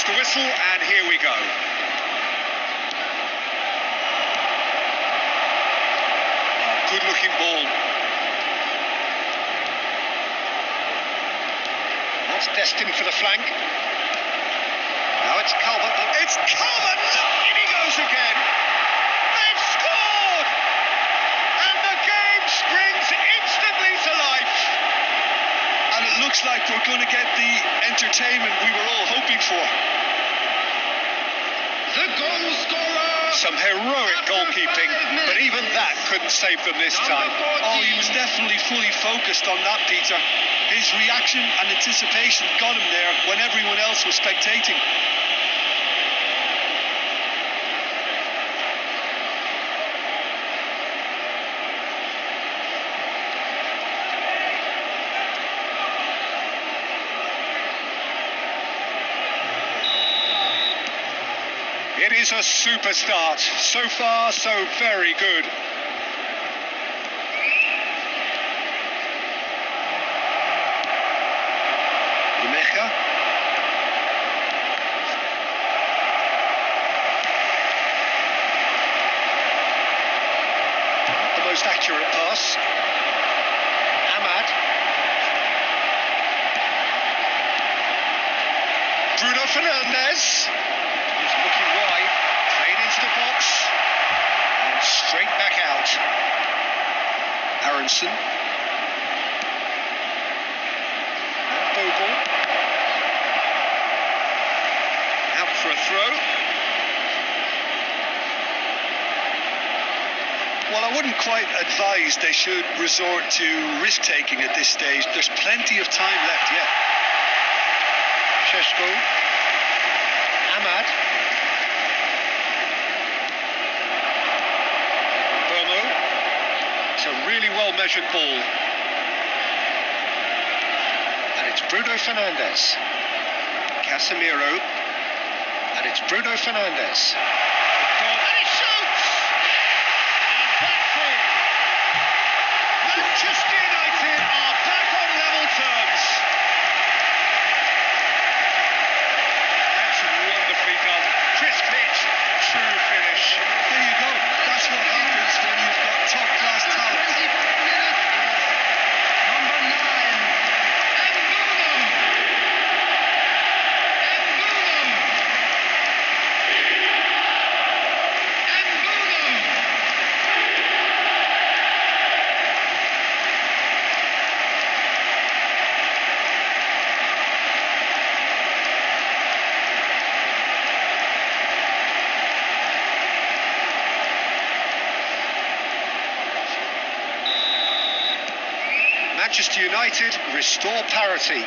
blows the whistle, and here we go. Good-looking ball. That's destined for the flank. Now it's Calvert. It's Calvert! In he goes again. They've scored! And the game springs instantly to life. And it looks like we're going to get the entertainment we were all hoping for. The goal scorer! Some heroic goalkeeping, but even that couldn't save them this time. Oh, he was definitely fully focused on that, Peter. His reaction and anticipation got him there when everyone else was spectating. It is a super start. So far, so very good. Lemecha. The most accurate pass. Ahmad. Bruno Fernandes. He's looking wide, played into the box, and straight back out. Aronson. And Bogle. Out for a throw. Well, I wouldn't quite advise they should resort to risk-taking at this stage. There's plenty of time left yet. Šeško. Ahmad. It's a really well-measured ball. And it's Bruno Fernandes. Casemiro. And it's Bruno Fernandes. And he shoots! And that's it. Manchester United are back on level terms. That's wonderfully done. Crisp hit, true finish. There you go. That's what happens when you've got top-class talent. Number 9. Manchester United restore parity.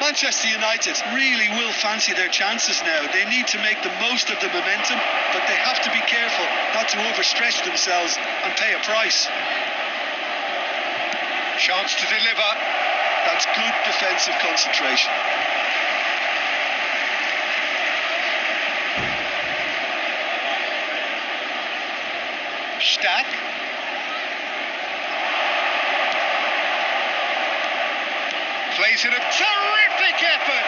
Manchester United really will fancy their chances now. They need to make the most of the momentum, but they have to be careful not to overstretch themselves and pay a price. Chance to deliver. That's good defensive concentration. Stack. Plays in a terrific effort.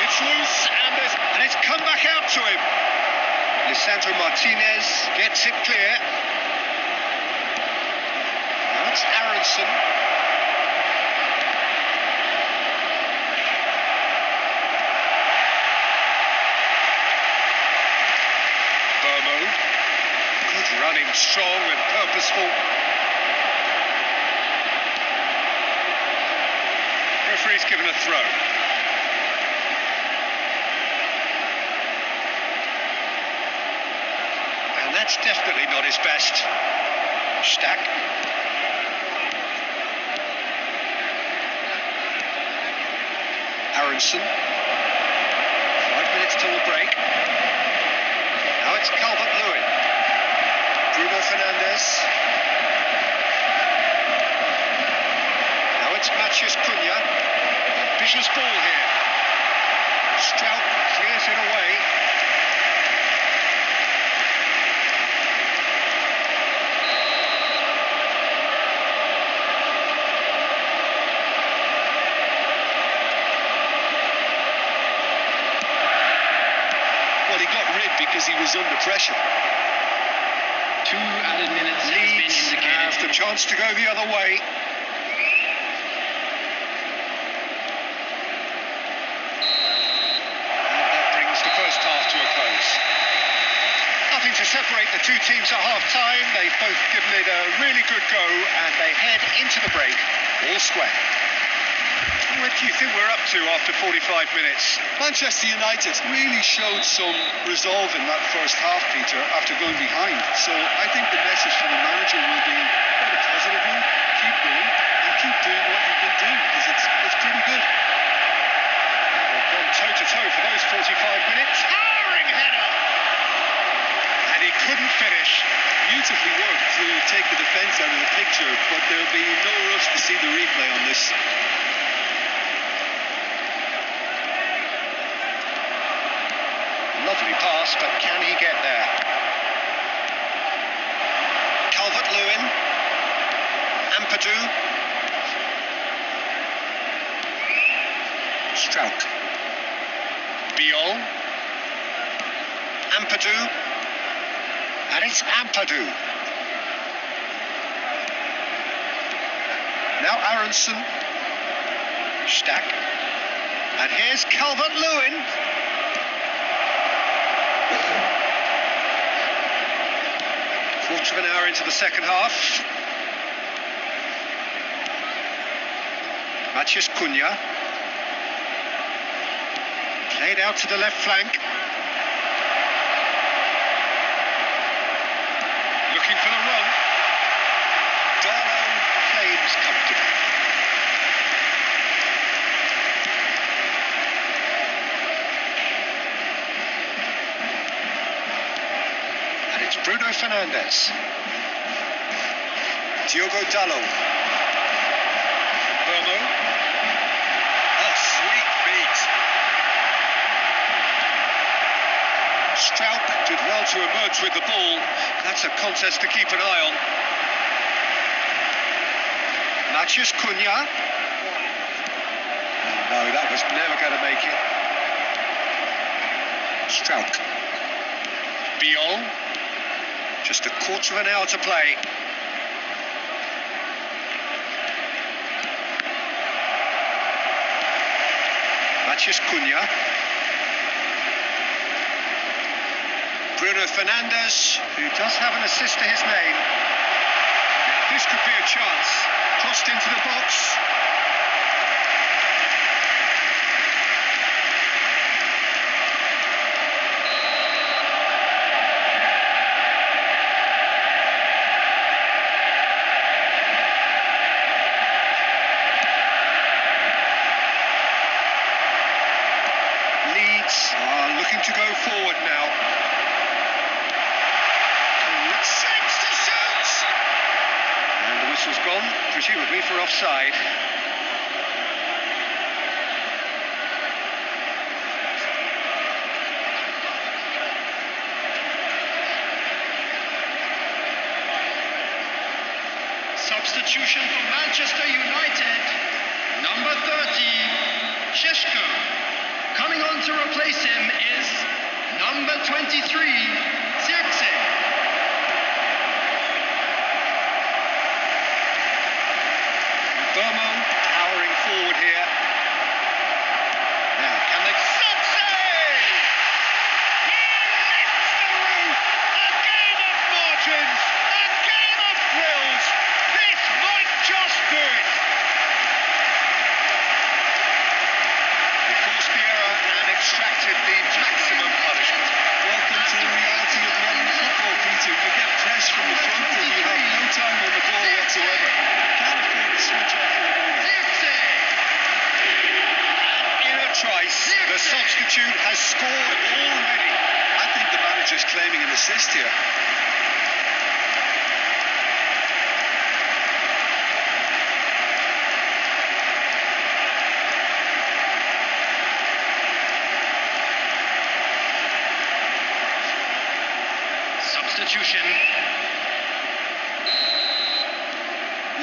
It's loose and it's come back out to him. Lisandro Martinez gets it clear. Now it's Aronson. Burmo. Good running, strong and purposeful. Referee's given a throw. And that's definitely not his best. Stack. Aronson. 5 minutes till the break. Now it's Calvert-Lewin. Bruno Fernandes. Now it's Matheus Cunha. Ambitious ball here. Strout clears it away. because he was under pressure. 2 added minutes has been Leeds indicated. have the chance to go the other way. And that brings the first half to a close. Nothing to separate the two teams at half-time. They've both given it a really good go, and they head into the break all square. What do you think we're up to after 45 minutes? Manchester United really showed some resolve in that first half, Peter, after going behind. So I think the message from the manager will be quite a positive one. Keep going and keep doing what you've been doing, because it's pretty good. They've gone toe-to-toe for those 45 minutes. Towering header! And he couldn't finish. Beautifully worked to take the defence out of the picture, but there'll be no rush to see the replay on this. Lovely pass, but can he get there? Calvert-Lewin. Ampadu. Struijk. Biol. Ampadu. And it's Ampadu. Now Aronson. Stack. And here's Calvert-Lewin. Quarter of an hour into the second half. Matheus Cunha. Played out to the left flank. Looking for the run. Darlow claims comfortably. And it's Bruno Fernandes. Diogo Dalot. Burmo. Oh, sweet feet. Struijk did well to emerge with the ball. That's a contest to keep an eye on. Matheus Cunha. No, that was never going to make it. Struijk. Biol. Just a quarter of an hour to play. Matheus Cunha. Bruno Fernandes, who does have an assist to his name. This could be a chance. Crossed into the box. Leeds are looking to go forward now. Shapes to shoot! And the whistle's gone, presumably for offside. Substitution for Manchester United. Number 30, Šeško. Coming on to replace him is number 23, Zirkzee. Burmo powering forward here. Now, can they... Zirkzee! He lifts the roof! A game of margins! A game of thrills! This might just do it! He forced the error and extracted the maximum punishment. Welcome to the reality of modern football, Peter. You get press from the front and you have no time on the ball whatsoever. You can't afford to switch off for a moment. In a trice, the substitute has scored already. I think the manager's claiming an assist here. Substitution.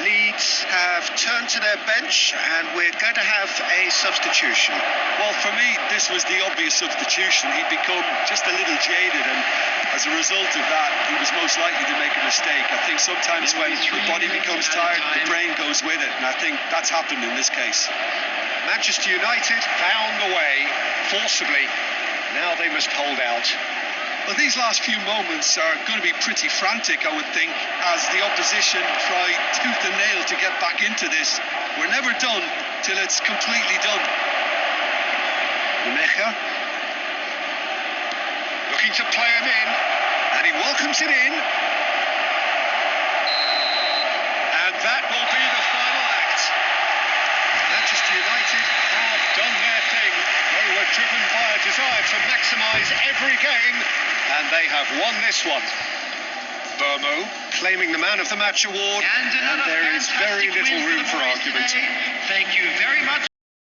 Leeds Leeds have turned to their bench, and we're going to have a substitution. Well, for me, this was the obvious substitution. He'd become just a little jaded, and as a result of that, he was most likely to make a mistake. I think sometimes when the body becomes tired, the brain goes with it, and I think that's happened in this case. Manchester United found the way forcibly. Now they must hold out. Well, these last few moments are going to be pretty frantic, I would think, as the opposition try tooth and nail to get back into this. We're never done till it's completely done. Mecha looking to play him in, and he welcomes it in. And that will be the final act. Manchester United have done their thing. They were driven by a desire to maximise every game, and they have won this one. Burmo claiming the Man of the Match award, And there is very little room for argument. Thank you very much